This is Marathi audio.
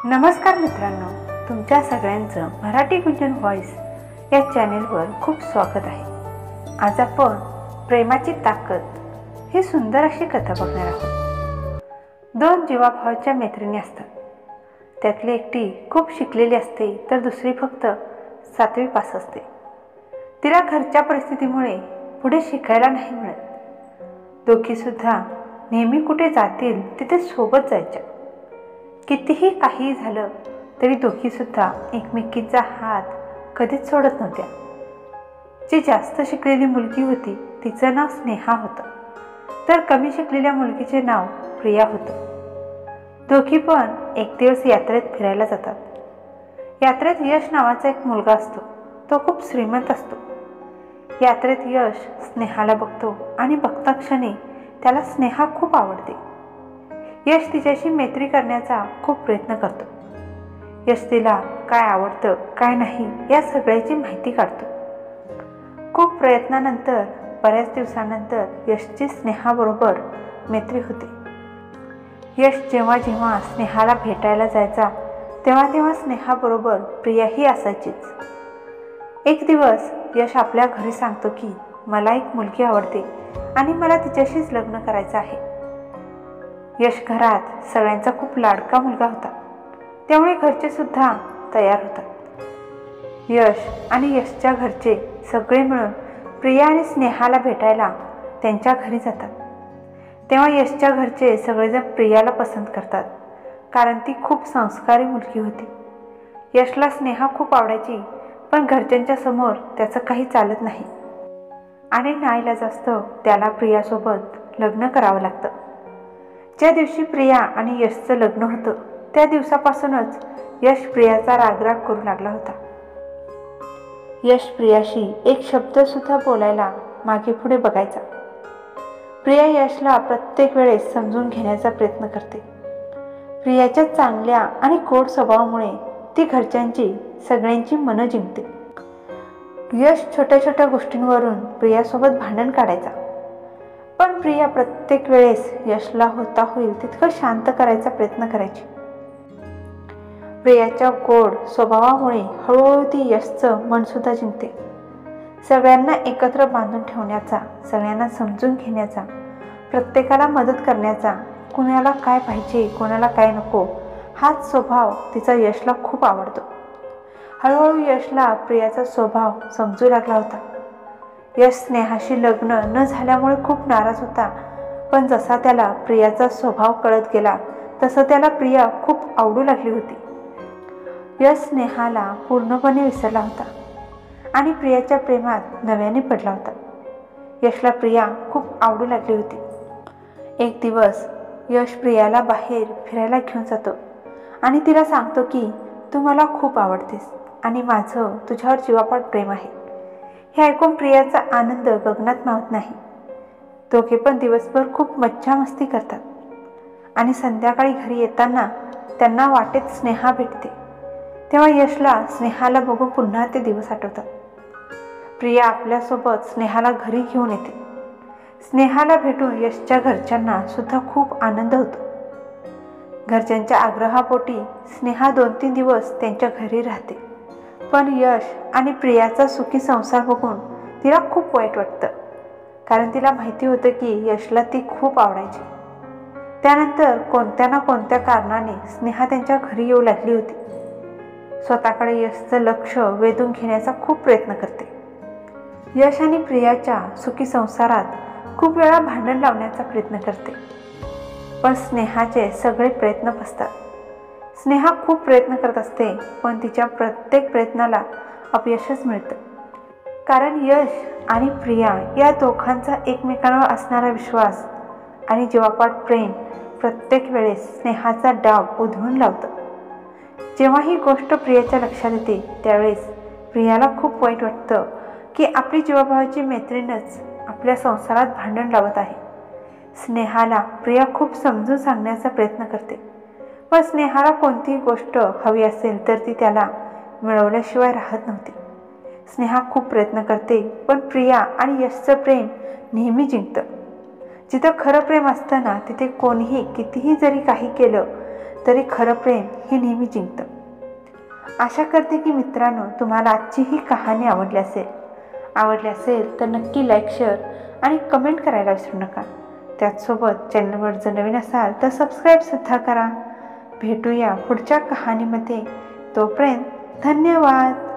नमस्कार मित्रांनो, तुमच्या सगळ्यांचं मराठी गुंजन व्हॉइस या चॅनेलवर खूप स्वागत आहे। आज आपण प्रेमाची ताकद ही सुंदर अशी कथा बघणार आहोत। दोन जीवाभावाच्या मैत्रिणी असतात। त्यातली एकटी खूप शिकलेली असते तर दुसरी फक्त 7वी पास असते। तिला घरच्या परिस्थितीमुळे पुढे शिकायला नाही मिळत। दोघी सुद्धा नेहमी कुठे जातील तिथे सोबत जायच्या। कितीही काही झालं तरी दोघी सुद्धा एकमेकींचा हात कधीच सोडत नव्हत्या। जी जास्त शिकलेली मुलगी होती तिचं नाव स्नेहा होतं, तर कमी शिकलेल्या मुलगीचे नाव प्रिया होतं। दोघी पण एक दिवस यात्रेत फिरायला जातात। यात्रेत यश नावाचा एक मुलगा असतो, तो खूप श्रीमंत असतो। यात्रेत यश स्नेहाला बघतो आणि बघता क्षणी त्याला स्नेहा खूप आवडते। यश तिच्याशी मैत्री करण्याचा खूप प्रयत्न करतो। यश तिला काय आवडतं काय नाही या सगळ्याची माहिती काढतो। खूप प्रयत्नानंतर बऱ्याच दिवसानंतर यशची स्नेहाबरोबर मैत्री होते। यश जेव्हा जेव्हा स्नेहाला भेटायला जायचा तेव्हा तेव्हा स्नेहाबरोबर प्रियाही असायचीच। एक दिवस यश आपल्या घरी सांगतो की मला एक मुलगी आवडते आणि मला तिच्याशीच लग्न करायचं आहे। यश घरात सगळ्यांचा खूप लाडका मुलगा होता, त्यामुळे घरचे सुद्धा तयार होतात। यश आणि यशच्या घरचे सगळे मिळून प्रिया आणि स्नेहाला भेटायला त्यांच्या घरी जातात। तेव्हा यशच्या घरचे सगळेजण प्रियाला पसंत करतात, कारण ती खूप संस्कारी मुलगी होती। यशला स्नेहा खूप आवडायची, पण घरच्यांच्या समोर त्याचं काही चालत नाही आणि नाईलाजास्तव त्याला प्रियासोबत लग्न करावं लागतं। ज्या दिवशी प्रिया आणि यशचं लग्न होतं त्या दिवसापासूनच यश प्रियाचा रागराग करू लागला होता। यश प्रियाशी एक शब्द सुद्धा बोलायला मागे पुढे बघायचा। प्रिया यशला प्रत्येक वेळेस समजून घेण्याचा प्रयत्न करते। प्रियाच्या चांगल्या आणि गोड स्वभावामुळे ती घरच्यांची सगळ्यांची मनं जिंकते। यश छोट्या छोट्या गोष्टींवरून प्रियासोबत भांडण काढायचा, पण प्रिया प्रत्येक वेळेस यशला होता होईल तितकं शांत करायचा प्रयत्न करायची। प्रियाच्या गोड स्वभावामुळे हळूहळू ती यशचं मन सुद्धा जिंकते। सगळ्यांना एकत्र बांधून ठेवण्याचा, सगळ्यांना समजून घेण्याचा, प्रत्येकाला मदत करण्याचा, कुणाला काय पाहिजे कोणाला काय नको हाच स्वभाव तिचा यशला खूप आवडतो। हळूहळू यशला प्रियाचा स्वभाव समजू लागला होता। यश स्नेहाशी लग्न न झाल्यामुळे खूप नाराज होता, पण जसा त्याला प्रियाचा स्वभाव कळत गेला तसं त्याला प्रिया खूप आवडू लागली होती। यश स्नेहाला पूर्णपणे विसरला होता आणि प्रियाच्या प्रेमात नव्याने पडला होता। यशला प्रिया खूप आवडू लागली होती। एक दिवस यश प्रियाला बाहेर फिरायला घेऊन जातो आणि तिला सांगतो की तू मला खूप आवडतेस आणि माझं तुझ्यावर जीवापाड प्रेम आहे। हे ऐकून प्रियाचा आनंद गगनात मावत नाही। दोघे पण दिवसभर खूप मज्जा मस्ती करतात आणि संध्याकाळी घरी येताना त्यांना वाटेत स्नेहा भेटते। तेव्हा यशला स्नेहाला बघून पुन्हा ते दिवस आठवतात। प्रिया आपल्यासोबत स्नेहाला घरी घेऊन येते। स्नेहाला भेटून यशच्या घरच्यांना सुद्धा खूप आनंद होतो। घरच्यांच्या आग्रहापोटी स्नेहा 2-3 दिवस त्यांच्या घरी राहते, पण यश आणि प्रियाचा सुखी संसार बघून तिला खूप वाईट वाटतं, कारण तिला माहिती होतं की यशला ती खूप आवडायची। त्यानंतर कोणत्या ना कोणत्या कारणाने स्नेहा त्यांच्या घरी येऊ लागली होती। स्वतःकडे यशचं लक्ष वेधून घेण्याचा खूप प्रयत्न करते। यश आणि प्रियाच्या सुखी संसारात खूप वेळा भांडण लावण्याचा प्रयत्न करते, पण स्नेहाचे सगळे प्रयत्न फसतात। स्नेहा खूप प्रयत्न करत असते, पण तिच्या प्रत्येक प्रयत्नाला अपयशच मिळतं, कारण यश आणि प्रिया या दोघांचा एकमेकांवर असणारा विश्वास आणि जीवापाड प्रेम प्रत्येक वेळेस स्नेहाचा डाव उधळून लावतं। जेव्हा ही गोष्ट प्रियाच्या लक्षात येते त्यावेळेस प्रियाला खूप वाईट वाटतं की आपली जीवाभावाची मैत्रीणच आपल्या संसारात भांडण लावत आहे। स्नेहाला प्रिया खूप समजून सांगण्याचा प्रयत्न करते, पण स्नेहाला कोणतीही गोष्ट हवी असेल तर ती त्याला मिळवल्याशिवाय राहत नव्हती। स्नेहा खूप प्रयत्न करते, पण प्रिया आणि यशचं प्रेम नेहमी जिंकतं। जिथं खरं प्रेम असतं ना तिथे कोणीही कितीही जरी काही केलं तरी खरं प्रेम हे नेहमी जिंकतं. आशा करते की मित्रांनो, तुम्हाला आजची ही कहाणी आवडली असेल तर नक्की लाईक, शेअर आणि कमेंट करायला विसरू नका. त्याचसोबत चॅनलवर जर नवीन असाल तर सबस्क्राईबसुद्धा करा. भेटूया पुढच्या कहाणीमध्ये. तोपर्यंत धन्यवाद.